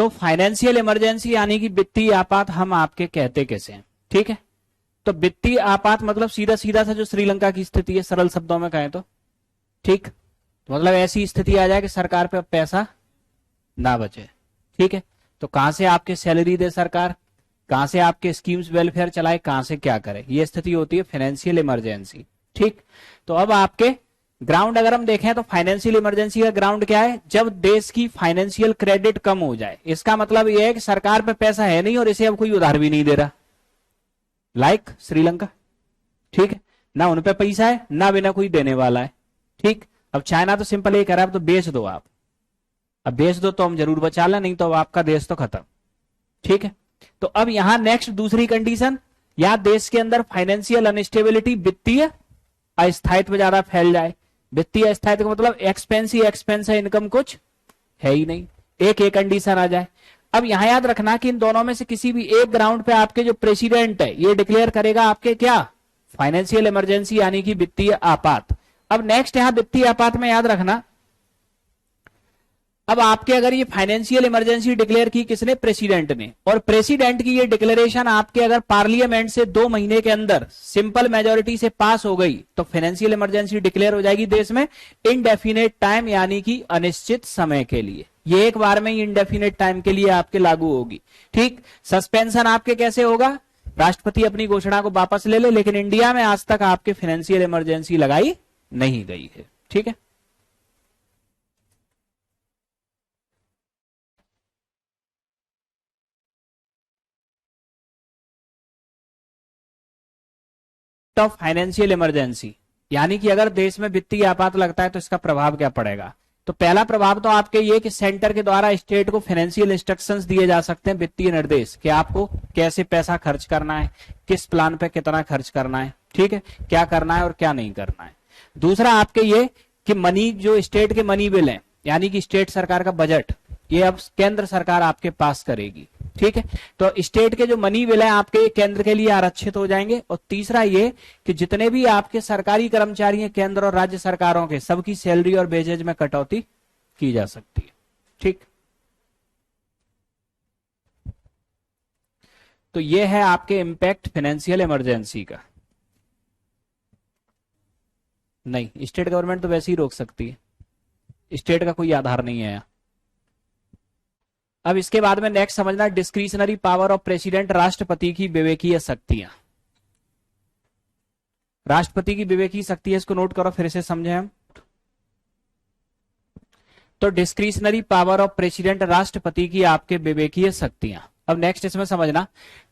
तो financial emergency यानी कि वित्तीय आपात हम आपके कहते कैसे हैं, ठीक है। तो वित्तीय आपात मतलब सीधा सीधा सा जो श्रीलंका की स्थिति है, सरल शब्दों में कहें तो, ठीक। तो मतलब ऐसी स्थिति आ जाए कि सरकार पे अब पैसा ना बचे, ठीक है। तो कहां से आपके सैलरी दे सरकार, कहां से आपके स्कीम्स वेलफेयर चलाए, कहां से क्या करे, ये स्थिति होती है फाइनेंशियल इमरजेंसी, ठीक। तो अब आपके ग्राउंड अगर हम देखें तो फाइनेंशियल इमरजेंसी का ग्राउंड क्या है, जब देश की फाइनेंशियल क्रेडिट कम हो जाए। इसका मतलब यह है कि सरकार पे पैसा है नहीं और इसे अब कोई उधार भी नहीं दे रहा, लाइक श्रीलंका, ठीक है। ना उन पे पैसा है, ना बिना कोई देने वाला है, ठीक। अब चाइना तो सिंपल ये कह रहा है अब तो बेच दो आप, अब बेच दो तो हम जरूर बचा लें, नहीं तो आपका देश तो खत्म, ठीक है। तो अब यहां नेक्स्ट दूसरी कंडीशन, या देश के अंदर फाइनेंशियल अनस्टेबिलिटी, वित्तीय अस्थायित्व ज्यादा फैल जाए। वित्तीय अस्थायित्व का मतलब एक्सपेंस है, इनकम कुछ है ही नहीं, एक कंडीशन आ जाए। अब यहां याद रखना कि इन दोनों में से किसी भी एक ग्राउंड पे आपके जो प्रेसिडेंट है ये डिक्लेयर करेगा आपके क्या, फाइनेंशियल इमरजेंसी यानी कि वित्तीय आपात। अब नेक्स्ट यहां वित्तीय आपात में याद रखना, अब आपके अगर ये फाइनेंशियल इमरजेंसी डिक्लेयर की किसने, प्रेसिडेंट ने, और प्रेसिडेंट की ये डिक्लेरेशन आपके अगर पार्लियामेंट से 2 महीने के अंदर सिंपल मेजोरिटी से पास हो गई तो फाइनेंशियल इमरजेंसी डिक्लेयर हो जाएगी देश में इनडेफिनेट टाइम यानी कि अनिश्चित समय के लिए। ये एक बार में ही इनडेफिनेट टाइम के लिए आपके लागू होगी, ठीक। सस्पेंशन आपके कैसे होगा, राष्ट्रपति अपनी घोषणा को वापस ले ले, लेकिन इंडिया में आज तक आपके फाइनेंशियल इमरजेंसी लगाई नहीं गई है, ठीक है। ऑफ फाइनेंशियल इमरजेंसी यानी कि अगर देश में वित्तीय आपात लगता है तो इसका प्रभाव क्या पड़ेगा। तो पहला प्रभाव तो आपके ये कि सेंटर के द्वारा स्टेट को फाइनेंशियल इंस्ट्रक्शंस दिए जा सकते हैं, वित्तीय निर्देश कि आपको कैसे पैसा खर्च करना है, किस प्लान पे कितना खर्च करना है, ठीक है, क्या करना है और क्या नहीं करना है। दूसरा आपके ये कि मनी, जो स्टेट के मनी बिल है यानी कि स्टेट सरकार का बजट, ये अब केंद्र सरकार आपके पास करेगी, ठीक है। तो स्टेट के जो मनी बिल है आपके केंद्र के लिए आरक्षित हो जाएंगे। और तीसरा ये कि जितने भी आपके सरकारी कर्मचारी हैं केंद्र और राज्य सरकारों के, सबकी सैलरी और वेजेज में कटौती की जा सकती है, ठीक। तो ये है आपके इंपैक्ट फाइनेंशियल इमरजेंसी का। नहीं, स्टेट गवर्नमेंट तो वैसे ही रोक सकती है, स्टेट का कोई आधार नहीं है। अब इसके बाद में नेक्स्ट समझना डिस्क्रिशनरी पावर ऑफ प्रेसिडेंट, राष्ट्रपति की विवेकीय शक्तियां। राष्ट्रपति की विवेकीय शक्ति है, इसको नोट करो फिर से समझे हम। तो डिस्क्रिशनरी पावर ऑफ प्रेसिडेंट, राष्ट्रपति की आपके विवेकीय शक्तियां। अब नेक्स्ट इसमें समझना,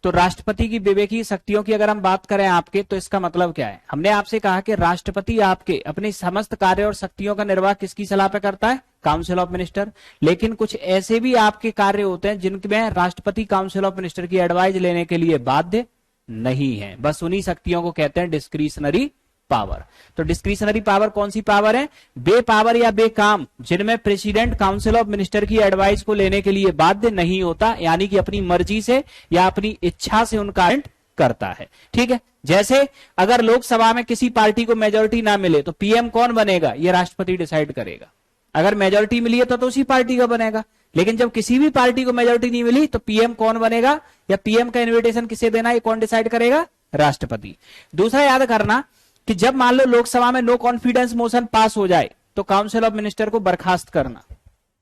तो राष्ट्रपति की विवेकीय शक्तियों की अगर हम बात करें आपके, तो इसका मतलब क्या है। हमने आपसे कहा कि राष्ट्रपति आपके अपने समस्त कार्य और शक्तियों का निर्वाह किसकी सलाह पे करता है, काउंसिल ऑफ मिनिस्टर। लेकिन कुछ ऐसे भी आपके कार्य होते हैं जिनमें राष्ट्रपति काउंसिल ऑफ मिनिस्टर की एडवाइस लेने के लिए बाध्य नहीं है, बस उन्हीं शक्तियों को कहते हैं डिस्क्रिशनरी पावर। तो डिस्क्रिशनरी पावर कौन सी पावर है, बे पावर या बे काम जिनमें प्रेसिडेंट काउंसिल ऑफ मिनिस्टर की एडवाइस को लेने के लिए बाध्य नहीं होता, यानी कि अपनी मर्जी से या अपनी इच्छा से उनका करता है, ठीक है। जैसे अगर लोकसभा में किसी पार्टी को मेजोरिटी ना मिले तो पीएम कौन बनेगा, ये राष्ट्रपति डिसाइड करेगा। अगर मेजोरिटी मिली है तो उसी पार्टी का बनेगा, लेकिन जब किसी भी पार्टी को मेजोरिटी नहीं मिली तो पीएम कौन बनेगा या पीएम का इन्विटेशन किसे देना है, ये कौन डिसाइड करेगा, राष्ट्रपति। दूसरा याद करना कि जब मान लो लोकसभा में नो कॉन्फिडेंस मोशन पास हो जाए तो काउंसिल ऑफ मिनिस्टर को बर्खास्त करना,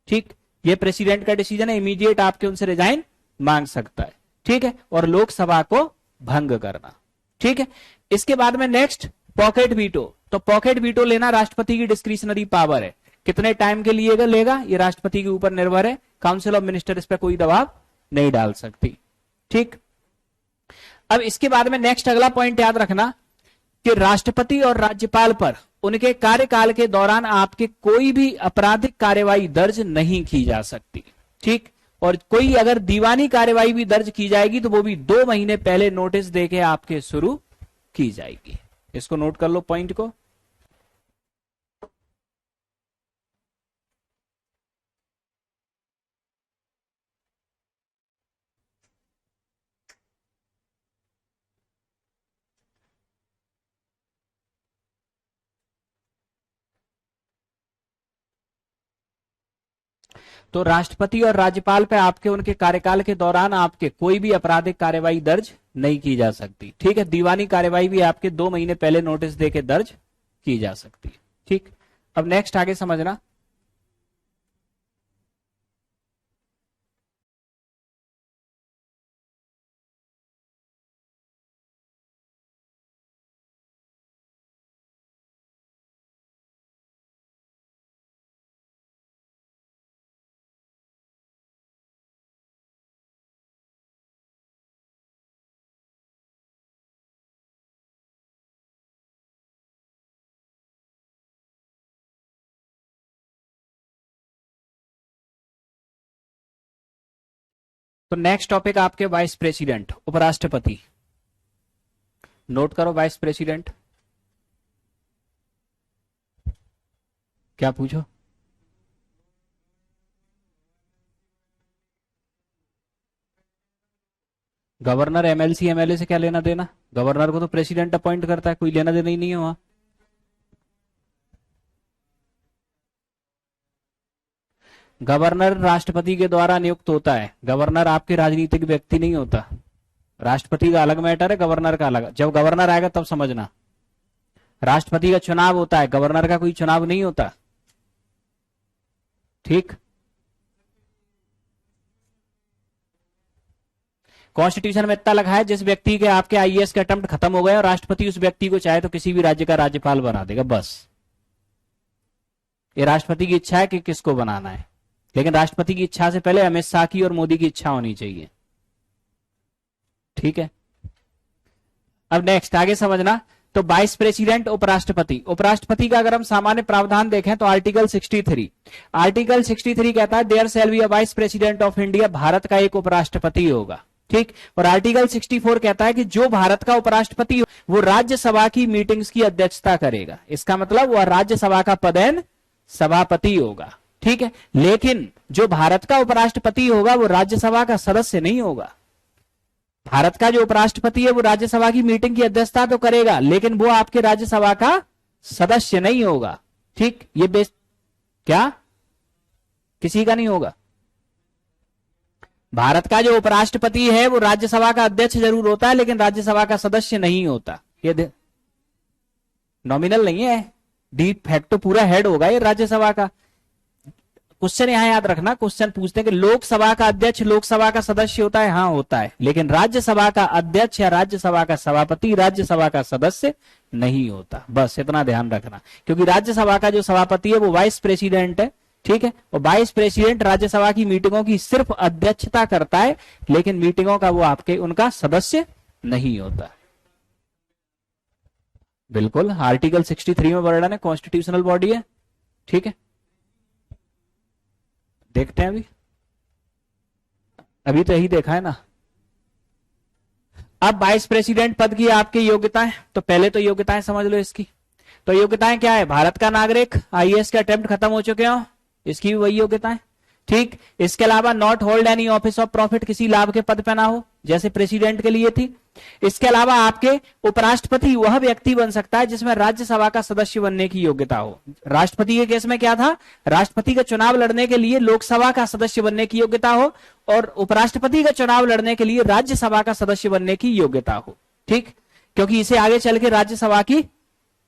ठीक। ये प्रेसिडेंट का डिसीजन है, इमीडिएट आपके उनसे रिजाइन मांग सकता है, ठीक है। और लोकसभा को भंग करना, ठीक है। इसके बाद में नेक्स्ट पॉकेट वीटो। तो पॉकेट वीटो लेना राष्ट्रपति की डिस्क्रिशनरी पावर है, कितने टाइम के लिए लेगा ये राष्ट्रपति के ऊपर निर्भर है, काउंसिल ऑफ मिनिस्टर इस पर कोई दबाव नहीं डाल सकती, ठीक। अब इसके बाद में नेक्स्ट अगला पॉइंट याद रखना कि राष्ट्रपति और राज्यपाल पर उनके कार्यकाल के दौरान आपके कोई भी आपराधिक कार्यवाही दर्ज नहीं की जा सकती, ठीक। और कोई अगर दीवानी कार्यवाही भी दर्ज की जाएगी तो वो भी 2 महीने पहले नोटिस देके आपके शुरू की जाएगी। इसको नोट कर लो पॉइंट को। तो राष्ट्रपति और राज्यपाल पे आपके उनके कार्यकाल के दौरान आपके कोई भी आपराधिक कार्यवाही दर्ज नहीं की जा सकती। ठीक है, दीवानी कार्यवाही भी आपके 2 महीने पहले नोटिस देके दर्ज की जा सकती है। ठीक, अब नेक्स्ट आगे समझना। तो नेक्स्ट टॉपिक आपके वाइस प्रेसिडेंट, उपराष्ट्रपति। नोट करो, वाइस प्रेसिडेंट क्या पूछो। गवर्नर एमएलसी एमएलए से क्या लेना देना? गवर्नर को तो प्रेसिडेंट अपॉइंट करता है, कोई लेना देना ही नहीं है वहां। गवर्नर राष्ट्रपति के द्वारा नियुक्त होता है। गवर्नर आपके राजनीतिक व्यक्ति नहीं होता। राष्ट्रपति का अलग मैटर है, गवर्नर का अलग। जब गवर्नर आएगा तब समझना। राष्ट्रपति का चुनाव होता है, गवर्नर का कोई चुनाव नहीं होता। ठीक, कॉन्स्टिट्यूशन में इतना लिखा है, जिस व्यक्ति के आपके आईएएस के अटेम्प्ट खत्म हो गए और राष्ट्रपति उस व्यक्ति को चाहे तो किसी भी राज्य का राज्यपाल बना देगा, बस। ये राष्ट्रपति की इच्छा है कि किसको बनाना है, लेकिन राष्ट्रपति की इच्छा से पहले अमित शाह की और मोदी की इच्छा होनी चाहिए। ठीक है, अब नेक्स्ट आगे समझना। तो वाइस प्रेसिडेंट, उपराष्ट्रपति। उपराष्ट्रपति का अगर हम सामान्य प्रावधान देखें तो आर्टिकल 63 कहता है there shall be a vice president of India, Bharat का एक उपराष्ट्रपति होगा। ठीक, और आर्टिकल 64 कहता है कि जो भारत का उपराष्ट्रपति वो राज्यसभा की मीटिंग्स की अध्यक्षता करेगा। इसका मतलब वह राज्यसभा का पदेन सभापति होगा। ठीक है, लेकिन जो भारत का उपराष्ट्रपति होगा वो राज्यसभा का सदस्य नहीं होगा। भारत का जो उपराष्ट्रपति है वो राज्यसभा की मीटिंग की अध्यक्षता तो करेगा, लेकिन वो आपके राज्यसभा का सदस्य नहीं होगा। ठीक, ये क्या किसी का नहीं होगा। भारत का जो उपराष्ट्रपति है वो राज्यसभा का अध्यक्ष जरूर होता है, लेकिन राज्यसभा का सदस्य नहीं होता। ये नॉमिनल नहीं है, डी फैक्टो पूरा हेड होगा ये राज्यसभा का। क्वेश्चन यहां याद रखना, क्वेश्चन पूछते हैं कि लोकसभा का अध्यक्ष लोकसभा का सदस्य होता है? हाँ होता है, लेकिन राज्यसभा का अध्यक्ष या राज्यसभा का सभापति राज्यसभा का सदस्य नहीं होता। बस इतना ध्यान रखना, क्योंकि राज्यसभा का जो सभापति है वो वाइस प्रेसिडेंट है। ठीक है, और वाइस प्रेसिडेंट राज्यसभा की मीटिंगों की सिर्फ अध्यक्षता करता है, लेकिन मीटिंगों का वो आपके उनका सदस्य नहीं होता। बिल्कुल, आर्टिकल 63 में वर्णन है, कॉन्स्टिट्यूशनल बॉडी है। ठीक है, देखते हैं अभी तो यही देखा है ना। अब वाइस प्रेसिडेंट पद की आपकी योग्यताएं, तो पहले तो योग्यताएं समझ लो इसकी। तो योग्यताएं क्या है? भारत का नागरिक, आईएएस के अटेम्प्ट खत्म हो चुके हो, इसकी भी वही योग्यताएं। ठीक, इसके अलावा not hold any office of profit, किसी लाभ के पद पे ना हो, जैसे प्रेसिडेंट के लिए थी। इसके अलावा आपके उपराष्ट्रपति वह व्यक्ति बन सकता है जिसमें राज्यसभा का सदस्य बनने की योग्यता हो। राष्ट्रपति के केस में क्या था? राष्ट्रपति का चुनाव लड़ने के लिए लोकसभा का सदस्य बनने की योग्यता हो, और उपराष्ट्रपति का चुनाव लड़ने के लिए राज्यसभा का सदस्य बनने की योग्यता हो। ठीक, क्योंकि इसे आगे चल के राज्यसभा की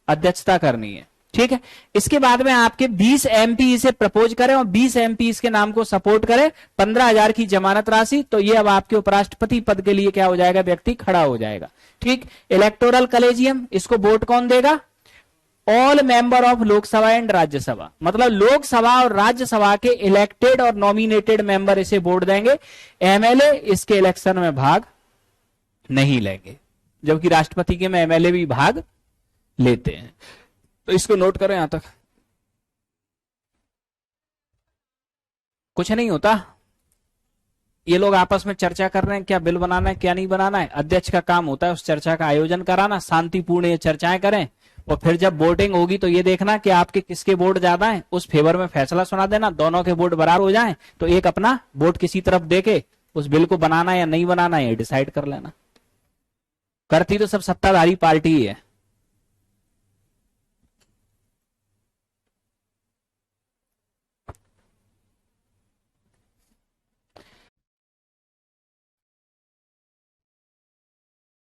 अध्यक्षता करनी है। ठीक है, इसके बाद में आपके 20 एमपी इसे प्रपोज करें और 20 एमपी इसके नाम को सपोर्ट करें, 15,000 की जमानत राशि, तो ये अब आपके उपराष्ट्रपति पद के लिए क्या हो जाएगा? व्यक्ति खड़ा हो जाएगा। ठीक, इलेक्टोरल कलेजियम, इसको वोट कौन देगा? All member of Lok Sabha and Rajya Sabha, मतलब लोकसभा और राज्यसभा के इलेक्टेड और नॉमिनेटेड मेंबर इसे वोट देंगे। एमएलए इसके इलेक्शन में भाग नहीं लेंगे, जबकि राष्ट्रपति के में एमएलए भी भाग लेते हैं। तो इसको नोट करें, यहां तक कुछ नहीं होता। ये लोग आपस में चर्चा कर रहे हैं क्या बिल बनाना है क्या नहीं बनाना है। अध्यक्ष का काम होता है उस चर्चा का आयोजन कराना, शांतिपूर्ण ये चर्चाएं करें, और फिर जब वोटिंग होगी तो ये देखना कि आपके किसके वोट ज्यादा है, उस फेवर में फैसला सुना देना। दोनों के वोट बराबर हो जाएं तो एक अपना वोट किसी तरफ देके उस बिल को बनाना या नहीं बनाना ये डिसाइड कर लेना। करती तो सब सत्ताधारी पार्टी ही है।